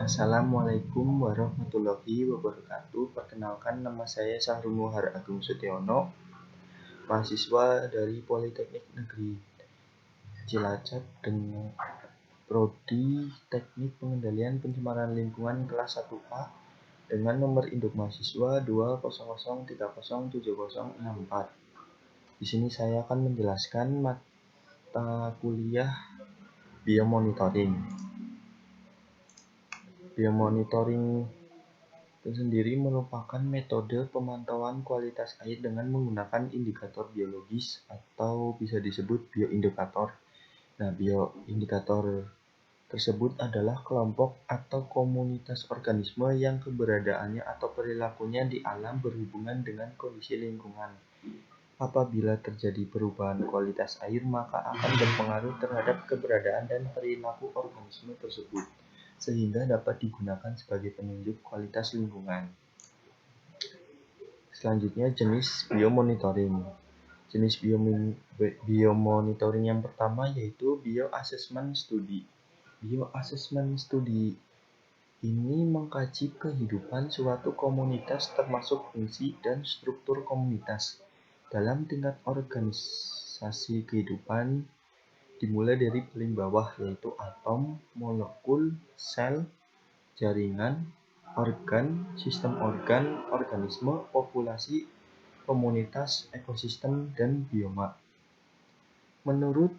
Assalamualaikum warahmatullahi wabarakatuh. Perkenalkan, nama saya Sahrul Muhar Agung Setiono, mahasiswa dari Politeknik Negeri Cilacap dengan Prodi Teknik Pengendalian Pencemaran Lingkungan kelas 1A dengan nomor induk mahasiswa 200307064. Di sini saya akan menjelaskan mata kuliah biomonitoring. Biomonitoring itu sendiri merupakan metode pemantauan kualitas air dengan menggunakan indikator biologis atau bisa disebut bioindikator. Nah, bioindikator tersebut adalah kelompok atau komunitas organisme yang keberadaannya atau perilakunya di alam berhubungan dengan kondisi lingkungan. Apabila terjadi perubahan kualitas air, maka akan berpengaruh terhadap keberadaan dan perilaku organisme tersebut, sehingga dapat digunakan sebagai penunjuk kualitas lingkungan. Selanjutnya, jenis biomonitoring. Jenis biomonitoring yang pertama yaitu bioassessment study. Bioassessment study ini mengkaji kehidupan suatu komunitas termasuk fungsi dan struktur komunitas dalam tingkat organisasi kehidupan, dimulai dari paling bawah yaitu atom, molekul, sel, jaringan, organ, sistem organ, organisme, populasi, komunitas, ekosistem, dan bioma. Menurut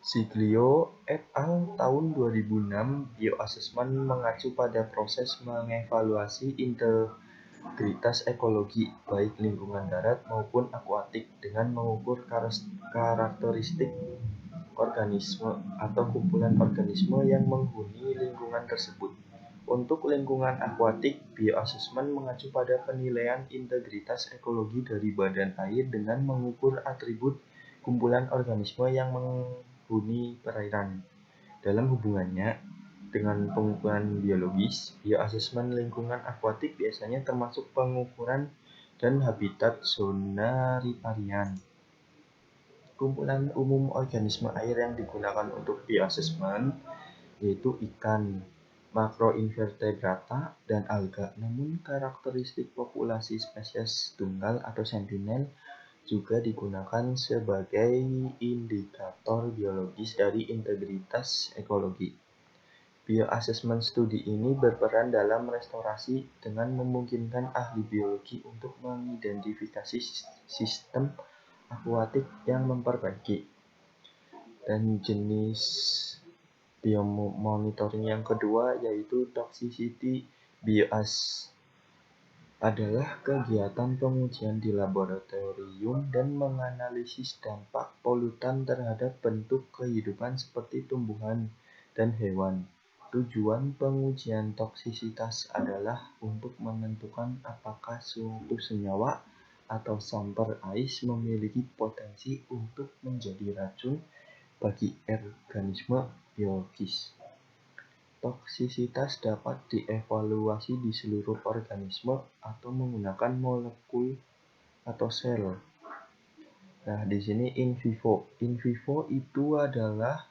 Ziglio et al. Tahun 2006, bioassessment mengacu pada proses mengevaluasi integritas ekologi, baik lingkungan darat maupun akuatik, dengan mengukur karakteristik organisme atau kumpulan organisme yang menghuni lingkungan tersebut. Untuk lingkungan akuatik, bioassessment mengacu pada penilaian integritas ekologi dari badan air dengan mengukur atribut kumpulan organisme yang menghuni perairan. Dalam hubungannya dengan pengukuran biologis, bioassessment lingkungan akuatik biasanya termasuk pengukuran dan habitat zona riparian. Kumpulan umum organisme air yang digunakan untuk bioassessment yaitu ikan, makroinvertebrata, dan alga. Namun karakteristik populasi spesies tunggal atau sentinel juga digunakan sebagai indikator biologis dari integritas ekologi. Bioassessment studi ini berperan dalam restorasi dengan memungkinkan ahli biologi untuk mengidentifikasi sistem akuatik yang memperbaiki. Dan jenis biomonitoring yang kedua yaitu toxicity bioass adalah kegiatan pengujian di laboratorium dan menganalisis dampak polutan terhadap bentuk kehidupan seperti tumbuhan dan hewan. Tujuan pengujian toksisitas adalah untuk menentukan apakah suatu senyawa atau sumber ais memiliki potensi untuk menjadi racun bagi organisme biologis. Toksisitas dapat dievaluasi di seluruh organisme atau menggunakan molekul atau sel. Nah, di sini in vivo. In vivo itu adalah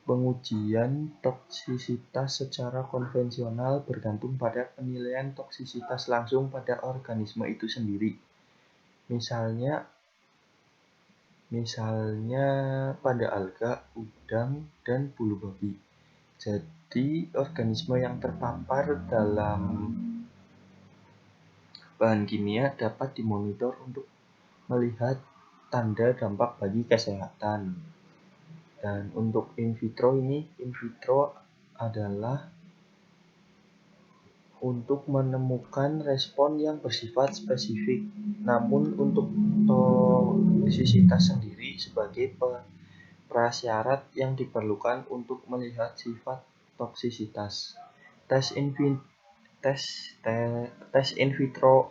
pengujian toksisitas secara konvensional bergantung pada penilaian toksisitas langsung pada organisme itu sendiri. Misalnya pada alga, udang, dan bulu babi. Jadi, organisme yang terpapar dalam bahan kimia dapat dimonitor untuk melihat tanda dampak bagi kesehatan. Dan untuk in vitro adalah untuk menemukan respon yang bersifat spesifik. Namun untuk toksisitas sendiri sebagai prasyarat yang diperlukan untuk melihat sifat toksisitas. Tes in vitro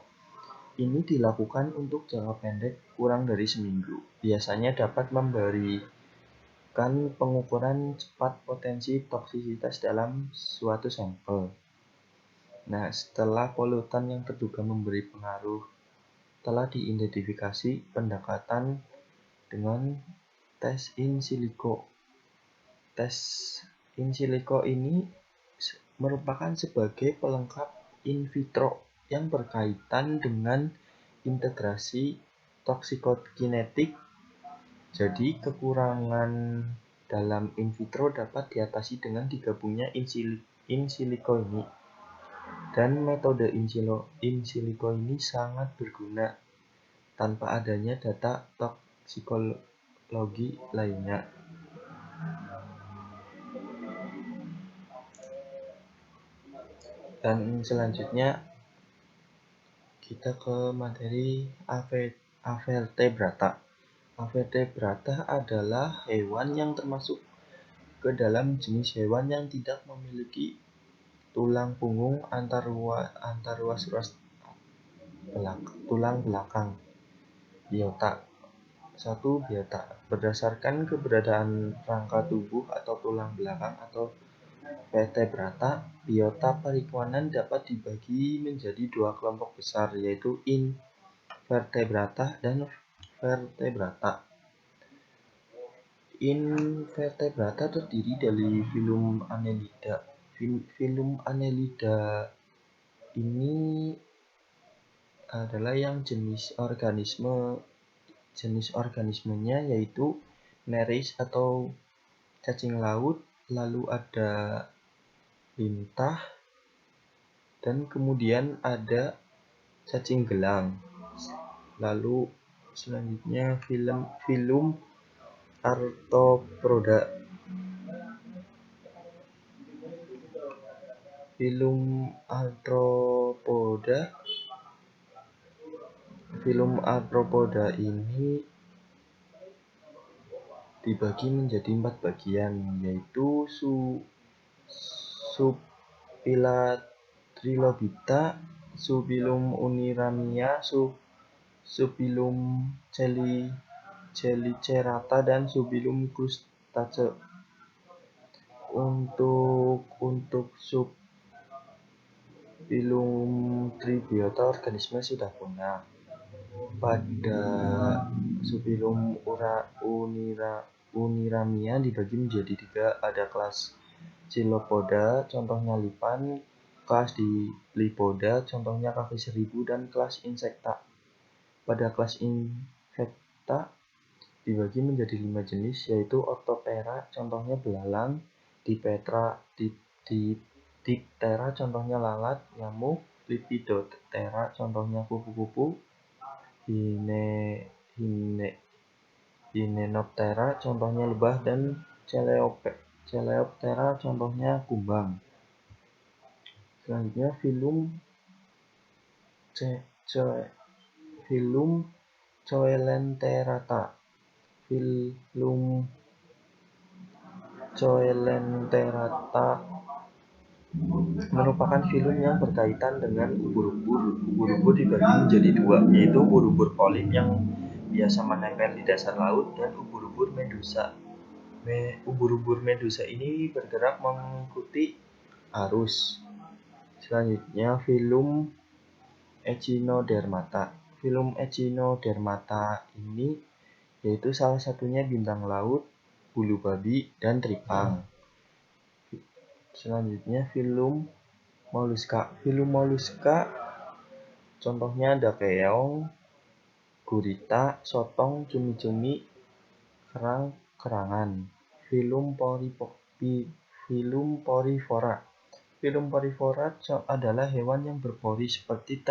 ini dilakukan untuk jangka pendek kurang dari seminggu. Biasanya dapat memberikan pengukuran cepat potensi toksisitas dalam suatu sampel. Nah, setelah polutan yang terduga memberi pengaruh telah diidentifikasi, pendekatan dengan tes in silico. Tes in silico ini merupakan sebagai pelengkap in vitro yang berkaitan dengan integrasi toksikokinetik. Jadi, kekurangan dalam in vitro dapat diatasi dengan digabungnya in silico ini. Dan metode in silico ini sangat berguna tanpa adanya data toksikologi lainnya. Dan selanjutnya kita ke materi Avertebrata. Avertebrata adalah hewan yang termasuk ke dalam jenis hewan yang tidak memiliki tulang punggung tulang belakang. Biota. 1. Biota. Berdasarkan keberadaan rangka tubuh atau tulang belakang atau vertebrata, biota parikuanan dapat dibagi menjadi dua kelompok besar, yaitu invertebrata dan vertebrata. Invertebrata terdiri dari filum Annelida. Filum Annelida ini adalah yang jenis organismenya yaitu nereis atau cacing laut, lalu ada lintah, dan kemudian ada cacing gelang. Lalu selanjutnya filum Arthropoda. Filum Arthropoda ini dibagi menjadi 4 bagian, yaitu Subphyla Trilobita, Subphylum Uniramia, Subphylum Chelicerata, dan Subphylum Crustaceae. Untuk Subphylum Tribiota organisme sudah punah. Pada Subphylum Uniramia dibagi menjadi 3, ada kelas Chilopoda, contohnya lipan, kelas Dilipoda, contohnya kaki seribu, dan kelas Insecta. Pada kelas Insecta dibagi menjadi 5 jenis, yaitu Orthoptera, contohnya belalang, Diptera, contohnya lalat, nyamuk, Lepidoptera, contohnya kupu-kupu, Hymenoptera, contohnya lebah, dan Coleoptera, contohnya kumbang. Selanjutnya filum Coelenterata. Filum Coelenterata merupakan filum yang berkaitan dengan ubur-ubur. Ubur-ubur dibagi menjadi 2, yaitu ubur-ubur polip yang biasa menempel di dasar laut dan ubur-ubur medusa. Ubur-ubur medusa ini bergerak mengikuti arus. Selanjutnya filum Echinodermata. Filum Echinodermata ini yaitu salah satunya bintang laut, bulu babi, dan tripang. Selanjutnya filum Molluska. Filum Molluska contohnya ada keong, gurita, sotong, cumi-cumi, kerang-kerangan. Filum Porifera. Filum Porifera adalah hewan yang berpori seperti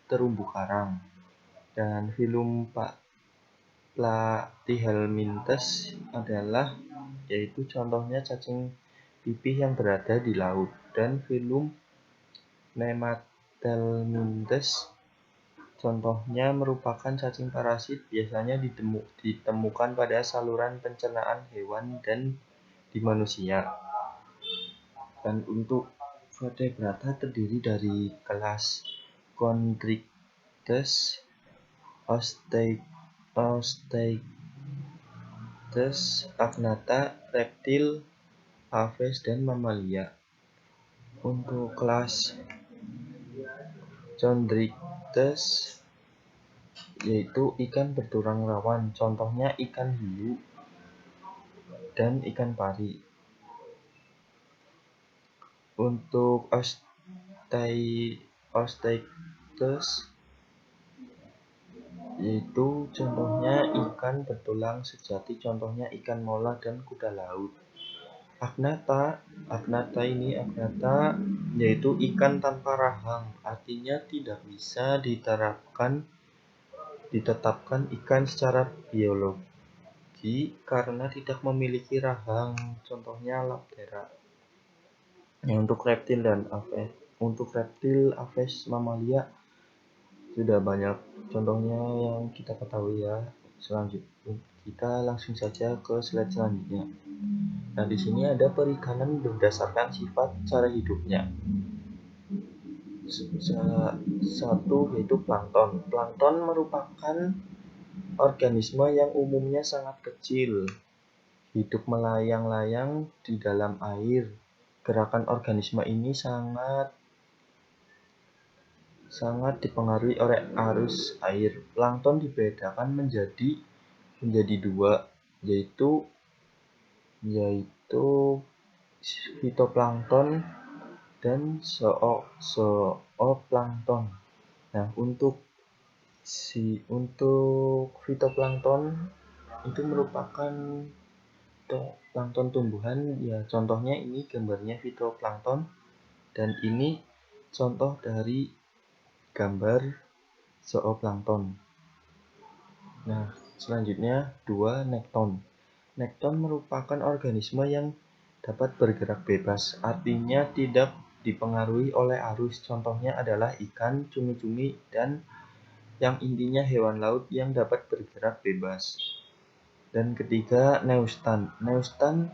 terumbu karang. Dan filum Platyhelminthes adalah yaitu contohnya cacing pipih yang berada di laut. Dan filum Nemathelminthes contohnya merupakan cacing parasit, biasanya ditemukan pada saluran pencernaan hewan dan di manusia. Dan untuk vertebrata terdiri dari kelas Chondrichthyes, Osteichthyes, Agnatha, reptil, aves, dan mamalia. Untuk kelas Chondrichthyes yaitu ikan bertulang rawan, contohnya ikan hiu dan ikan pari. Untuk Osteichthyes yaitu contohnya ikan betulang sejati, contohnya ikan mola dan kuda laut. Agnatha yaitu ikan tanpa rahang, artinya tidak bisa ditetapkan ikan secara biologi karena tidak memiliki rahang, contohnya Laptera. Untuk reptil Aves mamalia sudah banyak contohnya yang kita ketahui ya. Selanjutnya kita langsung saja ke slide selanjutnya. Nah, di sini ada perikanan berdasarkan sifat cara hidupnya. Satu yaitu plankton. Plankton merupakan organisme yang umumnya sangat kecil, hidup melayang-layang di dalam air. Gerakan organisme ini sangat dipengaruhi oleh arus air. Plankton dibedakan menjadi dua, yaitu fitoplankton dan zooplankton. Nah, untuk fitoplankton itu merupakan plankton tumbuhan, ya contohnya ini gambarnya fitoplankton, dan ini contoh dari gambar zooplankton. Nah, selanjutnya 2 nekton. Nekton merupakan organisme yang dapat bergerak bebas, artinya tidak dipengaruhi oleh arus. Contohnya adalah ikan, cumi-cumi, dan yang intinya hewan laut yang dapat bergerak bebas. Dan ketiga, neustan. Neustan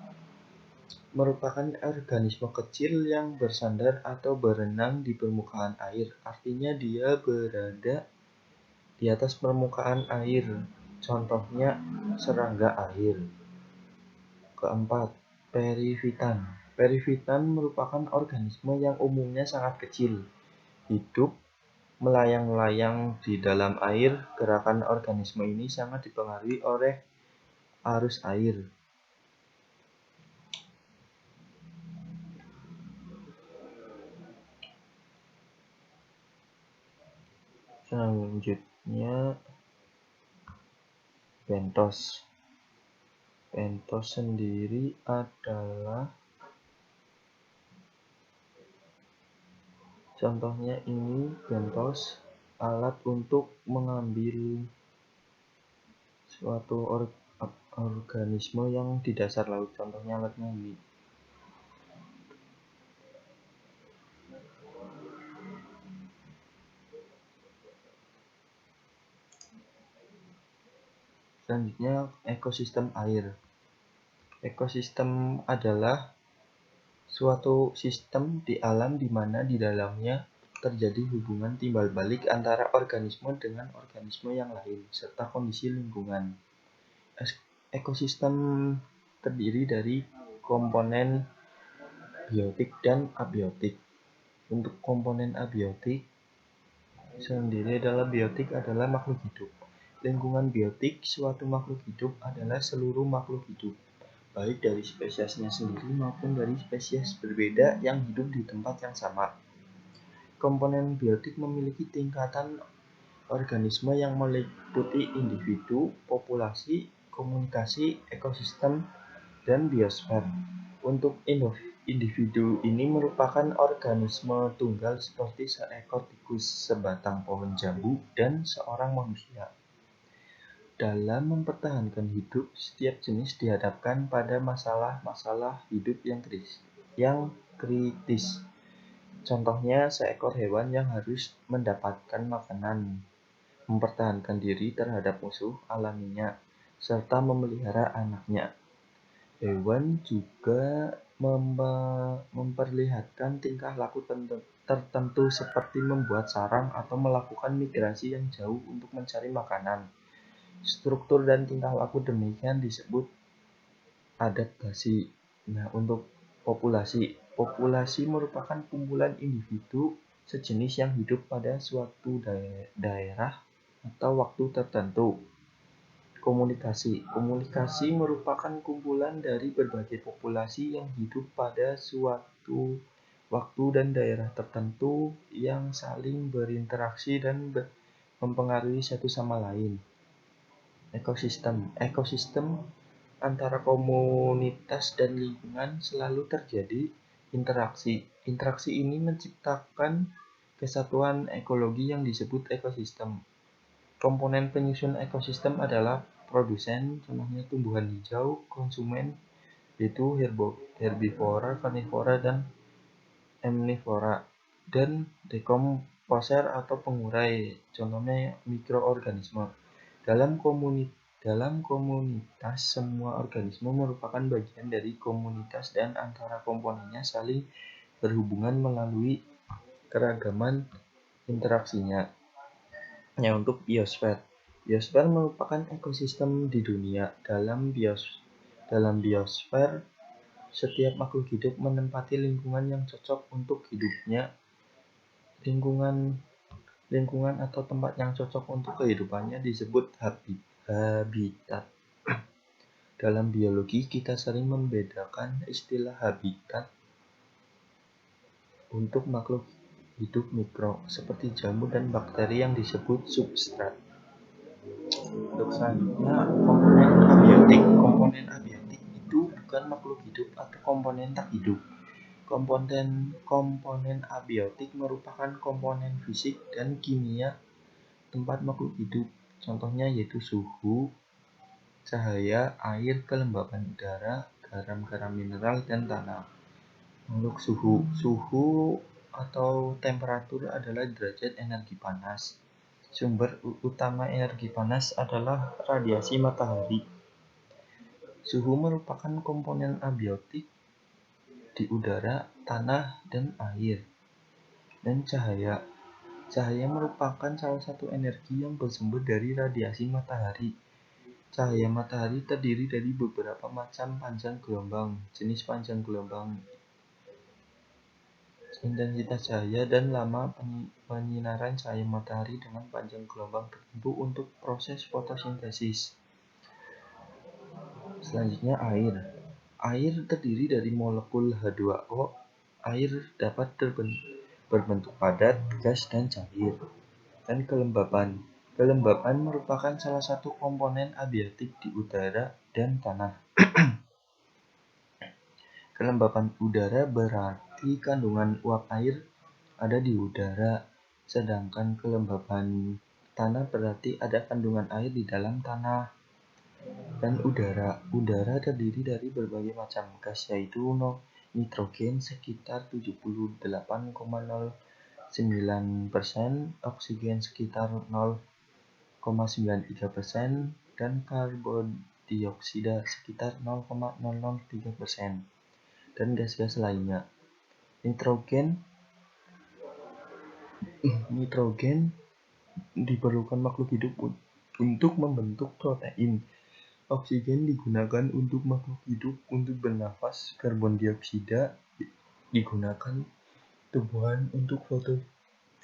merupakan organisme kecil yang bersandar atau berenang di permukaan air, artinya dia berada di atas permukaan air, contohnya serangga air. Keempat, perivitan. Perivitan merupakan organisme yang umumnya sangat kecil, hidup melayang-layang di dalam air. Gerakan organisme ini sangat dipengaruhi oleh arus air. Selanjutnya, bentos. Bentos sendiri adalah contohnya ini bentos, alat untuk mengambil suatu organisme yang di dasar laut, contohnya alatnya ini. Selanjutnya, ekosistem air. Ekosistem adalah suatu sistem di alam di mana di dalamnya terjadi hubungan timbal balik antara organisme dengan organisme yang lain, serta kondisi lingkungan. Ekosistem terdiri dari komponen biotik dan abiotik. Untuk komponen abiotik sendiri biotik adalah makhluk hidup. Lingkungan biotik suatu makhluk hidup adalah seluruh makhluk hidup, baik dari spesiesnya sendiri maupun dari spesies berbeda yang hidup di tempat yang sama. Komponen biotik memiliki tingkatan organisme yang meliputi individu, populasi, komunikasi, ekosistem, dan biosfer. Untuk individu ini merupakan organisme tunggal seperti seekor tikus, sebatang pohon jambu, dan seorang manusia. Dalam mempertahankan hidup, setiap jenis dihadapkan pada masalah-masalah hidup yang kritis. Contohnya, seekor hewan yang harus mendapatkan makanan, mempertahankan diri terhadap musuh alaminya, serta memelihara anaknya. Hewan juga memperlihatkan tingkah laku tertentu seperti membuat sarang atau melakukan migrasi yang jauh untuk mencari makanan. Struktur dan tingkah laku demikian disebut adaptasi. Nah, untuk populasi merupakan kumpulan individu sejenis yang hidup pada suatu daerah atau waktu tertentu. Komunikasi merupakan kumpulan dari berbagai populasi yang hidup pada suatu waktu dan daerah tertentu yang saling berinteraksi dan mempengaruhi satu sama lain. Ekosistem antara komunitas dan lingkungan selalu terjadi interaksi. Interaksi ini menciptakan kesatuan ekologi yang disebut ekosistem. Komponen penyusun ekosistem adalah produsen, contohnya tumbuhan hijau, konsumen, yaitu herbivora, karnivora, dan omnivora, dan dekomposer atau pengurai, contohnya mikroorganisme. Dalam komunitas, semua organisme merupakan bagian dari komunitas dan antara komponennya saling berhubungan melalui keragaman interaksinya. Untuk biosfer. Biosfer merupakan ekosistem di dunia. Dalam biosfer, setiap makhluk hidup menempati lingkungan yang cocok untuk hidupnya. Lingkungan atau tempat yang cocok untuk kehidupannya disebut habitat. Dalam biologi, kita sering membedakan istilah habitat untuk makhluk hidup mikro, seperti jamur dan bakteri yang disebut substrat. Untuk selanjutnya, komponen abiotik itu bukan makhluk hidup atau komponen tak hidup. Komponen abiotik merupakan komponen fisik dan kimia tempat makhluk hidup. Contohnya yaitu suhu, cahaya, air, kelembapan udara, garam mineral, dan tanah. Untuk suhu atau temperatur adalah derajat energi panas. Sumber utama energi panas adalah radiasi matahari. Suhu merupakan komponen abiotik di udara, tanah, dan air. Dan cahaya. Cahaya merupakan salah satu energi yang bersumber dari radiasi matahari. Cahaya matahari terdiri dari beberapa macam panjang gelombang, jenis panjang gelombang, intensitas cahaya, dan lama penyinaran cahaya matahari dengan panjang gelombang tertentu untuk proses fotosintesis. Selanjutnya air. Air terdiri dari molekul H2O. Air dapat berbentuk padat, gas, dan cair. Dan kelembapan. Kelembapan merupakan salah satu komponen abiotik di udara dan tanah. Kelembapan udara berarti kandungan uap air ada di udara, sedangkan kelembapan tanah berarti ada kandungan air di dalam tanah. Dan udara terdiri dari berbagai macam gas, yaitu nitrogen sekitar 78,09%, oksigen sekitar 0,93%, dan karbon dioksida sekitar 0,003%, dan gas-gas lainnya. Nitrogen diperlukan makhluk hidup untuk membentuk protein. Oksigen digunakan untuk makhluk hidup untuk bernafas. Karbon dioksida digunakan tumbuhan untuk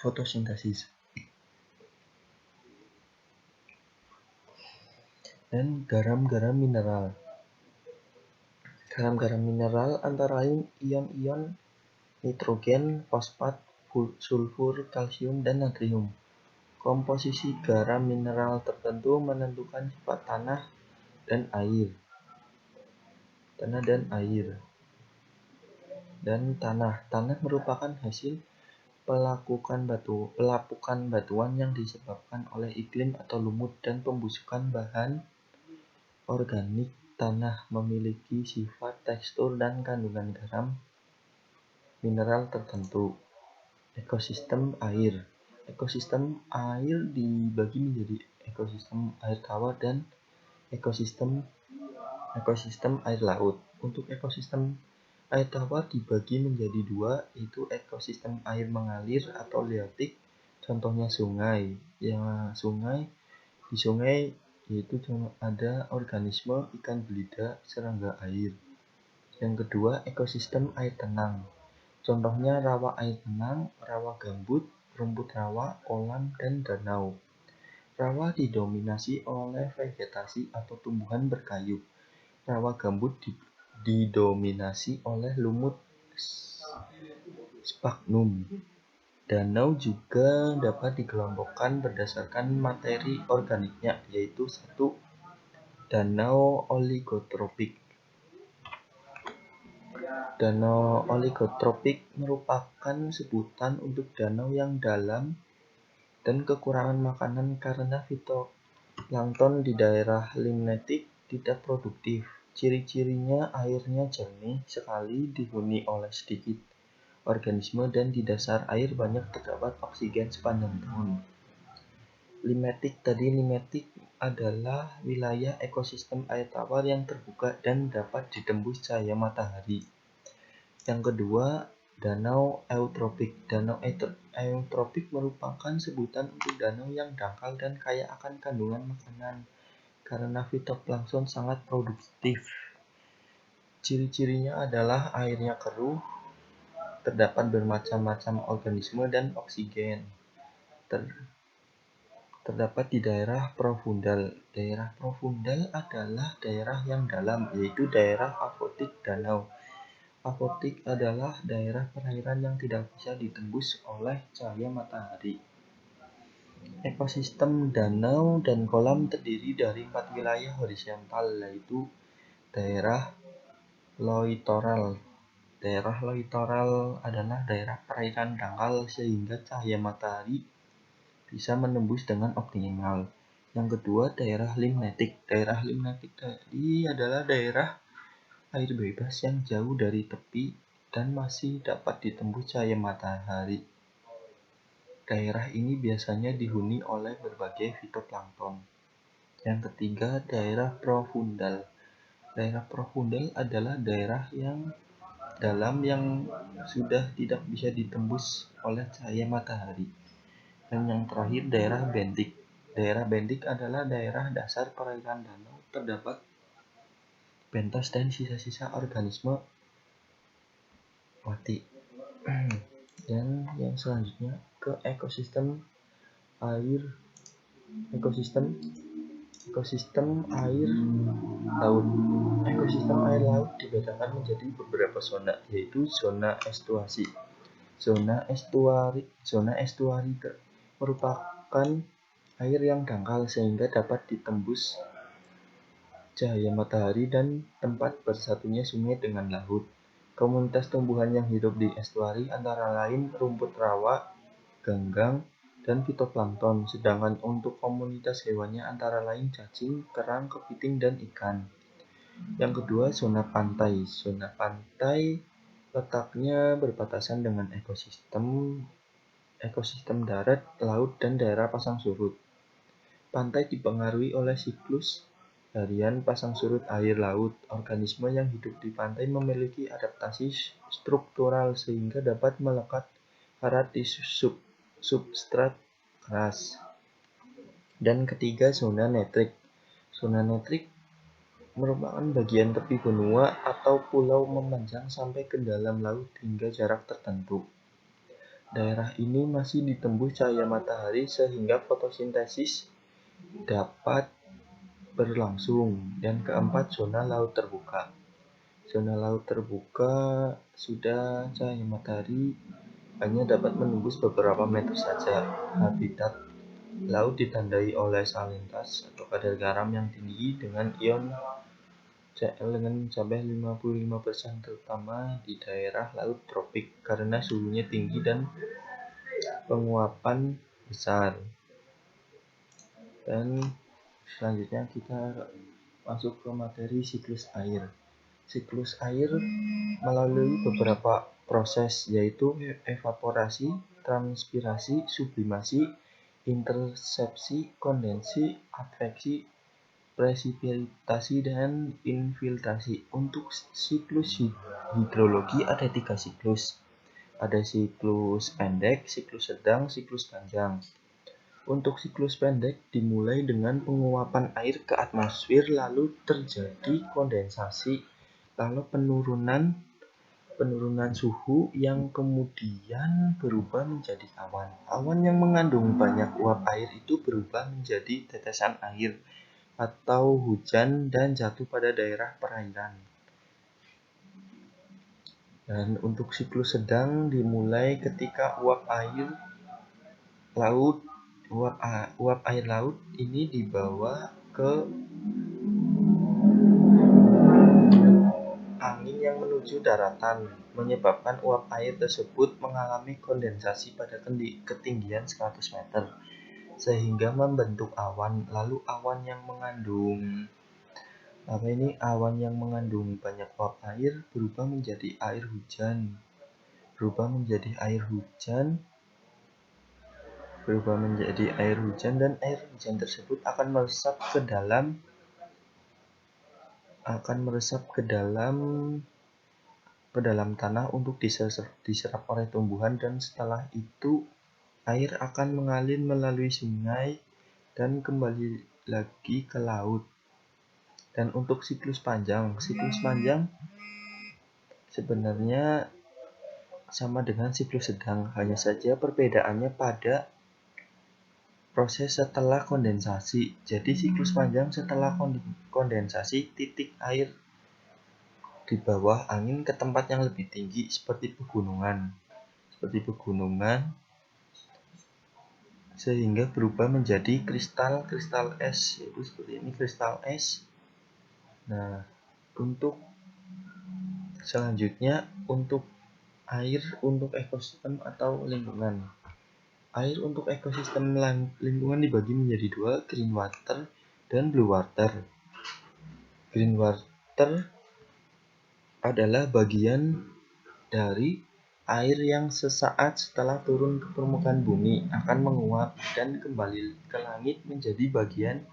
fotosintesis. Dan garam mineral. Garam mineral antara lain ion-ion nitrogen, fosfat, sulfur, kalsium, dan natrium. Komposisi garam mineral tertentu menentukan sifat tanah dan air. Tanah merupakan hasil pelapukan batuan yang disebabkan oleh iklim atau lumut dan pembusukan bahan organik. Tanah memiliki sifat, tekstur, dan kandungan garam mineral tertentu. Ekosistem air. Ekosistem air dibagi menjadi ekosistem air tawar dan ekosistem air laut. Untuk ekosistem air tawar dibagi menjadi dua, yaitu ekosistem air mengalir atau leotik, contohnya sungai. Di sungai yaitu ada organisme ikan belida, serangga air. Yang kedua, ekosistem air tenang. Contohnya rawa air tenang, rawa gambut, rumput rawa, kolam, dan danau. Rawa didominasi oleh vegetasi atau tumbuhan berkayu. Rawa gambut didominasi oleh lumut sphagnum. Danau juga dapat dikelompokkan berdasarkan materi organiknya, yaitu 1. Danau oligotropik. Danau oligotropik merupakan sebutan untuk danau yang dalam dan kekurangan makanan karena fitoplankton di daerah limnetik tidak produktif. Ciri-cirinya airnya jernih sekali, dihuni oleh sedikit organisme, dan di dasar air banyak terdapat oksigen sepanjang tahun. Limnetik adalah wilayah ekosistem air tawar yang terbuka dan dapat ditembus cahaya matahari. Yang kedua, danau eutropik. Danau eutropik merupakan sebutan untuk danau yang dangkal dan kaya akan kandungan makanan karena fitoplankton sangat produktif. Ciri-cirinya adalah airnya keruh, terdapat bermacam-macam organisme dan oksigen. Terdapat di daerah profundal. Daerah profundal adalah daerah yang dalam, yaitu daerah afotik danau. Afotik adalah daerah perairan yang tidak bisa ditembus oleh cahaya matahari. Ekosistem danau dan kolam terdiri dari 4 wilayah horizontal, yaitu daerah littoral. Daerah littoral adalah daerah perairan dangkal sehingga cahaya matahari bisa menembus dengan optimal. Yang kedua, daerah limnetik. Daerah limnetik tadi adalah daerah air bebas yang jauh dari tepi dan masih dapat ditembus cahaya matahari. Daerah ini biasanya dihuni oleh berbagai fitoplankton. Yang ketiga, daerah profundal. Daerah profundal adalah daerah yang dalam yang sudah tidak bisa ditembus oleh cahaya matahari. Dan yang terakhir, daerah bentik. Daerah bentik adalah daerah dasar perairan danau, terdapat pentas dan sisa-sisa organisme mati. Dan yang selanjutnya ke ekosistem air laut. Ekosistem air laut dibedakan menjadi beberapa zona, yaitu zona estuasi. Zona estuari merupakan air yang dangkal sehingga dapat ditembus cahaya matahari dan tempat bersatunya sungai dengan laut. Komunitas tumbuhan yang hidup di estuari antara lain rumput rawa, ganggang, dan fitoplankton. Sedangkan untuk komunitas hewannya antara lain cacing, kerang, kepiting, dan ikan. Yang kedua, zona pantai. Zona pantai letaknya berbatasan dengan ekosistem darat, laut, dan daerah pasang surut. Pantai dipengaruhi oleh siklus harian pasang surut air laut. Organisme yang hidup di pantai memiliki adaptasi struktural sehingga dapat melekat erat di substrat keras. Dan ketiga, zona netrik. Zona netrik merupakan bagian tepi benua atau pulau memanjang sampai ke dalam laut hingga jarak tertentu. Daerah ini masih ditembus cahaya matahari sehingga fotosintesis dapat berlangsung. Dan keempat, zona laut terbuka. Zona laut terbuka sudah cahaya matahari hanya dapat menembus beberapa meter saja. Habitat laut ditandai oleh salinitas atau kadar garam yang tinggi dengan ion Cl dengan mencapai 55%, terutama di daerah laut tropik karena suhunya tinggi dan penguapan besar. Dan selanjutnya kita masuk ke materi siklus air. Siklus air melalui beberapa proses, yaitu evaporasi, transpirasi, sublimasi, intersepsi, kondensi, adveksi, presipitasi, dan infiltrasi. Untuk siklus hidrologi ada 3 siklus. Ada siklus pendek, siklus sedang, siklus panjang. Untuk siklus pendek dimulai dengan penguapan air ke atmosfer, lalu terjadi kondensasi, lalu penurunan suhu yang kemudian berubah menjadi awan. Awan yang mengandung banyak uap air itu berubah menjadi tetesan air atau hujan dan jatuh pada daerah perairan. Dan untuk siklus sedang dimulai ketika uap air laut ini dibawa ke angin yang menuju daratan, menyebabkan uap air tersebut mengalami kondensasi pada ketinggian 100 meter, sehingga membentuk awan. Lalu awan yang mengandung banyak uap air berubah menjadi air hujan. Dan air hujan tersebut akan meresap ke dalam tanah untuk diserap oleh tumbuhan, dan setelah itu air akan mengalir melalui sungai dan kembali lagi ke laut. Dan untuk siklus panjang sebenarnya sama dengan siklus sedang, hanya saja perbedaannya pada proses setelah kondensasi. Jadi siklus panjang setelah kondensasi, titik air di bawah angin ke tempat yang lebih tinggi seperti pegunungan, sehingga berubah menjadi kristal es, yaitu seperti ini, kristal es. Nah, untuk selanjutnya, untuk air untuk ekosistem atau lingkungan. Air untuk ekosistem lingkungan dibagi menjadi dua, green water dan blue water. Green water adalah bagian dari air yang sesaat setelah turun ke permukaan bumi akan menguap dan kembali ke langit menjadi bagian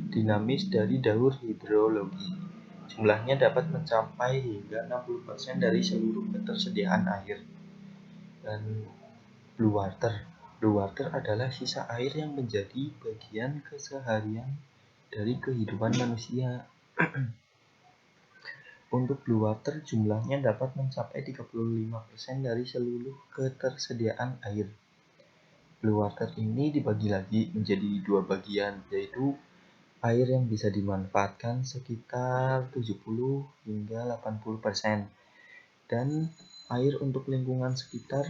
dinamis dari daur hidrologi. Jumlahnya dapat mencapai hingga 60% dari seluruh ketersediaan air. Dan blue water adalah sisa air yang menjadi bagian keseharian dari kehidupan manusia. Untuk blue water jumlahnya dapat mencapai 35% dari seluruh ketersediaan air. Blue water ini dibagi lagi menjadi dua bagian, yaitu air yang bisa dimanfaatkan sekitar 70 hingga 80%, dan air untuk lingkungan sekitar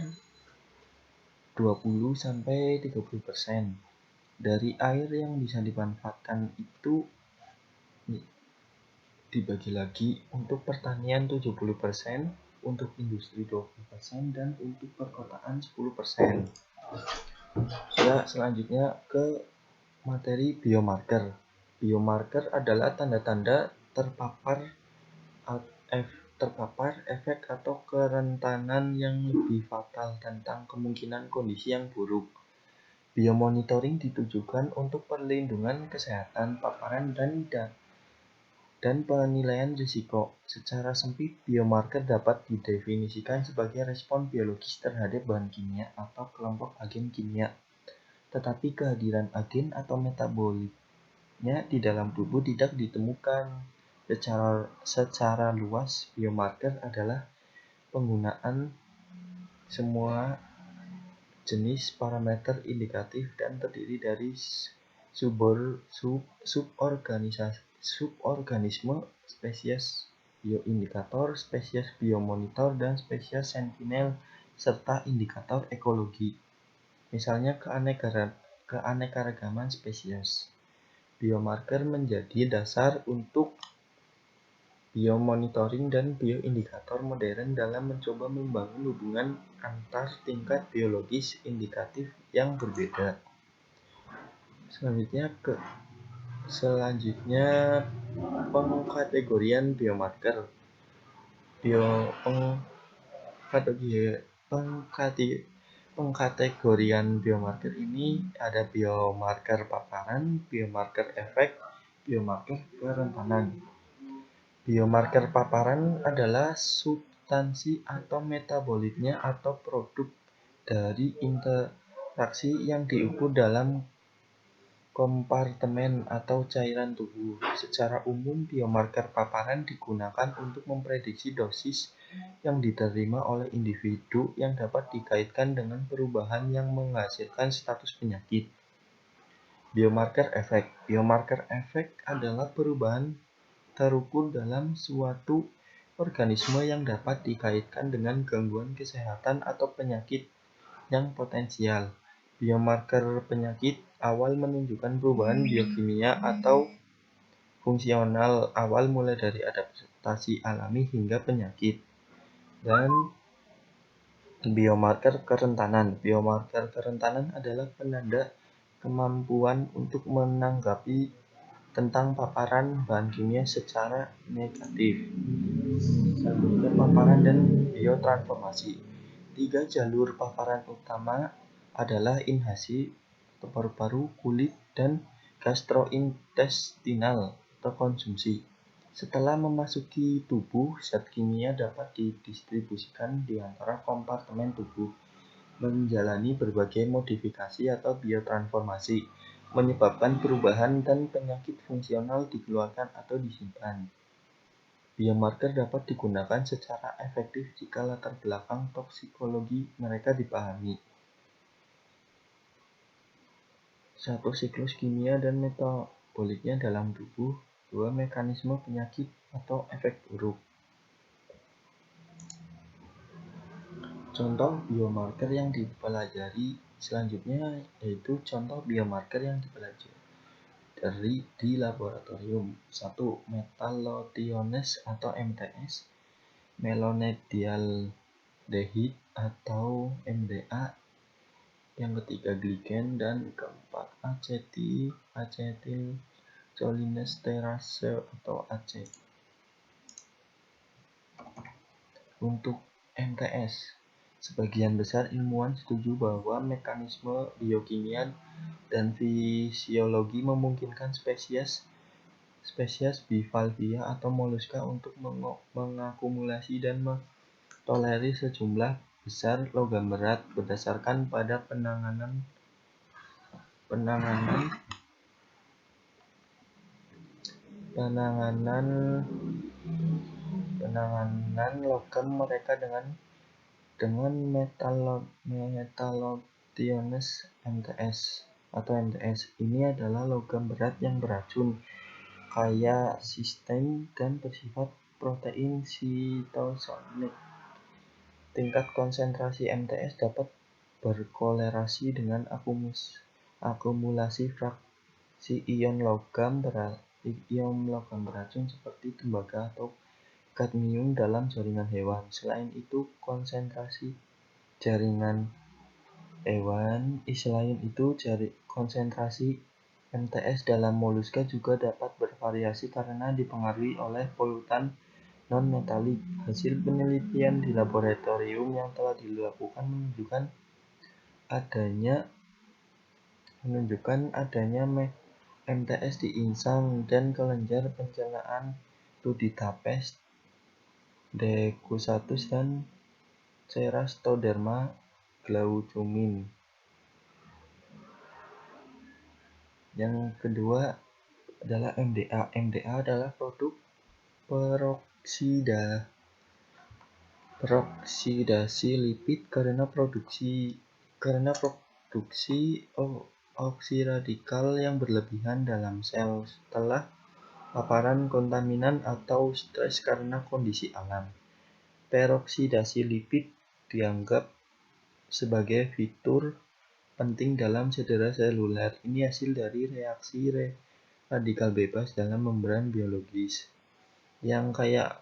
20 sampai 30%. Dari air yang bisa dimanfaatkan itu dibagi lagi untuk pertanian 70%, untuk industri 20%, dan untuk perkotaan 10%. Ya, selanjutnya ke materi biomarker. Biomarker adalah tanda-tanda terpapar efek atau kerentanan yang lebih fatal tentang kemungkinan kondisi yang buruk. Biomonitoring ditujukan untuk perlindungan kesehatan paparan dan penilaian risiko. Secara sempit, biomarker dapat didefinisikan sebagai respon biologis terhadap bahan kimia atau kelompok agen kimia. Tetapi kehadiran agen atau metabolitnya di dalam tubuh tidak ditemukan. Secara luas, biomarker adalah penggunaan semua jenis parameter indikatif dan terdiri dari suborganisme, spesies bioindikator, spesies biomonitor, dan spesies sentinel, serta indikator ekologi. Misalnya keanekaragaman spesies. Biomarker menjadi dasar untuk biomonitoring dan bioindikator modern dalam mencoba membangun hubungan antar tingkat biologis indikatif yang berbeda. Selanjutnya pengkategorian biomarker. Pengkategorian biomarker ini ada biomarker paparan, biomarker efek, biomarker kerentanan. Biomarker paparan adalah substansi atau metabolitnya atau produk dari interaksi yang diukur dalam kompartemen atau cairan tubuh. Secara umum, biomarker paparan digunakan untuk memprediksi dosis yang diterima oleh individu yang dapat dikaitkan dengan perubahan yang menghasilkan status penyakit. Biomarker efek adalah perubahan terukur dalam suatu organisme yang dapat dikaitkan dengan gangguan kesehatan atau penyakit yang potensial. Biomarker penyakit awal menunjukkan perubahan biokimia atau fungsional awal mulai dari adaptasi alami hingga penyakit. Dan biomarker kerentanan. Biomarker kerentanan adalah penanda kemampuan untuk menanggapi tentang paparan bahan kimia secara negatif. Selanjutnya paparan dan biotransformasi. 3 jalur paparan utama adalah inhalasi atau paru-paru, kulit, dan gastrointestinal atau konsumsi. Setelah memasuki tubuh, zat kimia dapat didistribusikan di antara kompartemen tubuh, menjalani berbagai modifikasi atau biotransformasi, menyebabkan perubahan dan penyakit fungsional dikeluarkan atau disimpan. Biomarker dapat digunakan secara efektif jika latar belakang toksikologi mereka dipahami. 1. Siklus kimia dan metaboliknya dalam tubuh. 2. Mekanisme penyakit atau efek buruk. Contoh biomarker yang dipelajari selanjutnya yaitu contoh biomarker yang dipelajari di laboratorium. 1. Metallothioneins atau MTS, melonedialdehid atau MDA, yang ketiga gligen, dan keempat acetylcholinesterase atau AC. Untuk MTS, sebagian besar ilmuwan setuju bahwa mekanisme biokimia dan fisiologi memungkinkan spesies bivalvia atau moluska untuk mengakumulasi dan mentolerir sejumlah besar logam berat berdasarkan pada penanganan logam mereka dengan metallothioneins MTS atau MTS. Ini adalah logam berat yang beracun, kaya sistein, dan bersifat protein sitosonik. Tingkat konsentrasi MTS dapat berkorelasi dengan akumulasi fraksi ion logam beracun seperti tembaga atau kadmium dalam jaringan hewan. Selain itu, konsentrasi MTS dalam moluska juga dapat bervariasi karena dipengaruhi oleh polutan non-metalik. Hasil penelitian di laboratorium yang telah dilakukan menunjukkan adanya MTS di insang dan kelenjar pencernaan Tuditapes, Decusatus, dan Cerastoderma glaucomyn. Yang kedua adalah MDA. MDA adalah produk peroksidasi lipid karena produksi oksiradikal yang berlebihan dalam sel setelah paparan kontaminan atau stres karena kondisi alam. Peroksidasi lipid dianggap sebagai fitur penting dalam cedera seluler. Ini hasil dari reaksi radikal bebas dalam membran biologis yang kaya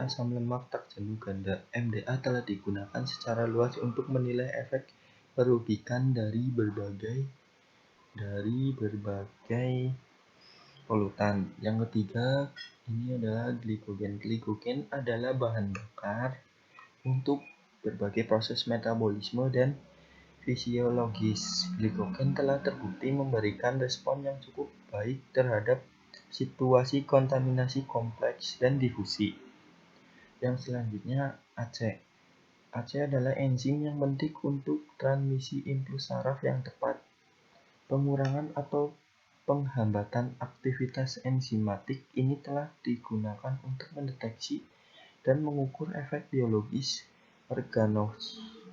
asam lemak tak jenuh ganda. MDA telah digunakan secara luas untuk menilai efek merugikan dari berbagai polutan. Yang ketiga ini adalah glikogen. Glikogen adalah bahan bakar untuk berbagai proses metabolisme dan fisiologis. Glikogen telah terbukti memberikan respon yang cukup baik terhadap situasi kontaminasi kompleks dan difusi. Yang selanjutnya AC. AC adalah enzim yang penting untuk transmisi impuls saraf yang tepat. Pengurangan atau penghambatan aktivitas enzimatik ini telah digunakan untuk mendeteksi dan mengukur efek biologis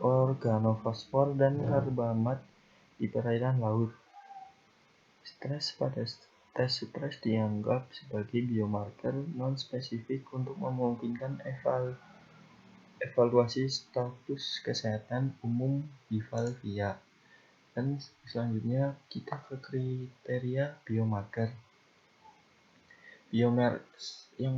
organofosfor dan karbamat di perairan laut. Stres pada Tes stres dianggap sebagai biomarker non-spesifik untuk memungkinkan evaluasi status kesehatan umum Bivalvia. Dan selanjutnya kita ke kriteria biomarker. Yang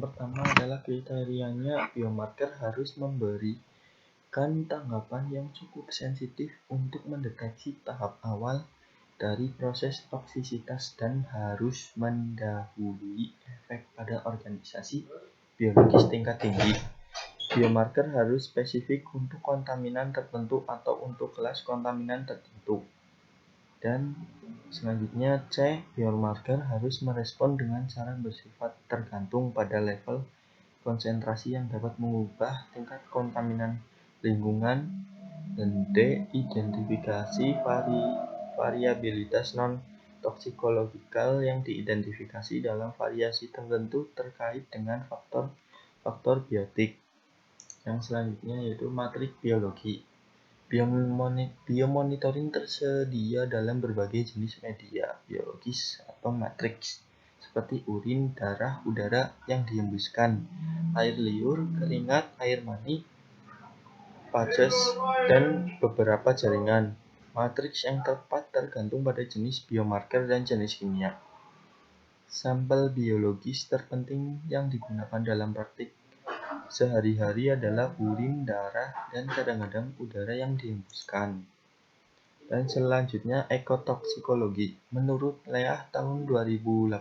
pertama adalah kriterianya biomarker harus memberikan tanggapan yang cukup sensitif untuk mendeteksi tahap awal dari proses toksisitas dan harus mendahului efek pada organisasi biologis tingkat tinggi. Biomarker harus spesifik untuk kontaminan tertentu atau untuk kelas kontaminan tertentu. Dan selanjutnya C, biomarker harus merespon dengan cara bersifat tergantung pada level konsentrasi yang dapat mengubah tingkat kontaminan lingkungan. Dan D, identifikasi variabilitas non-toksikologikal yang diidentifikasi dalam variasi tertentu terkait dengan faktor biotik. Yang selanjutnya yaitu matrik biologi. Biomonitoring tersedia dalam berbagai jenis media biologis atau matriks seperti urin, darah, udara yang dihembuskan, air liur, keringat, air mani, fases, dan beberapa jaringan. Matriks yang tepat tergantung pada jenis biomarker dan jenis kimia. Sampel biologis terpenting yang digunakan dalam praktik sehari-hari adalah urin, darah, dan kadang-kadang udara yang dihembuskan. Dan selanjutnya ekotoksikologi. Menurut Leah tahun 2018,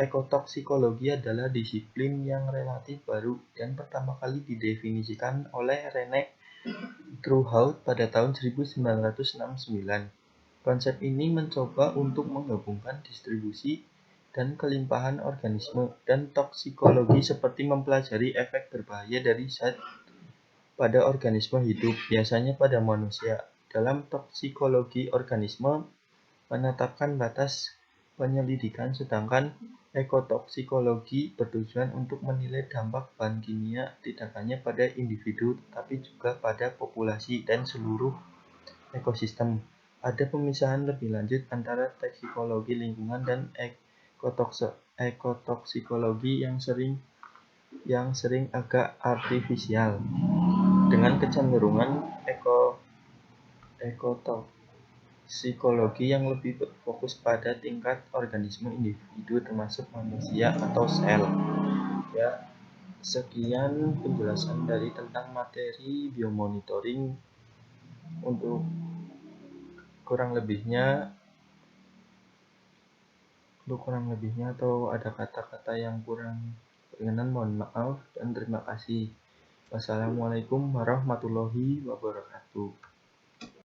ekotoksikologi adalah disiplin yang relatif baru dan pertama kali didefinisikan oleh Rene Trouhaut pada tahun 1969. Konsep ini mencoba untuk menggabungkan distribusi dan kelimpahan organisme dan toksikologi seperti mempelajari efek berbahaya dari zat pada organisme hidup, biasanya pada manusia. Dalam toksikologi organisme menetapkan batas penyelidikan, sedangkan ekotoksikologi bertujuan untuk menilai dampak bahan kimia tidak hanya pada individu tetapi juga pada populasi dan seluruh ekosistem. Ada pemisahan lebih lanjut antara toksikologi lingkungan dan ekotoksikologi yang sering agak artifisial, dengan kecenderungan ekotoksikologi yang lebih berfokus pada tingkat organisme individu termasuk manusia atau sel. Ya, sekian penjelasan dari tentang materi biomonitoring. Untuk kurang lebihnya atau ada kata-kata yang kurang berkenan, mohon maaf dan terima kasih. Wassalamualaikum warahmatullahi wabarakatuh.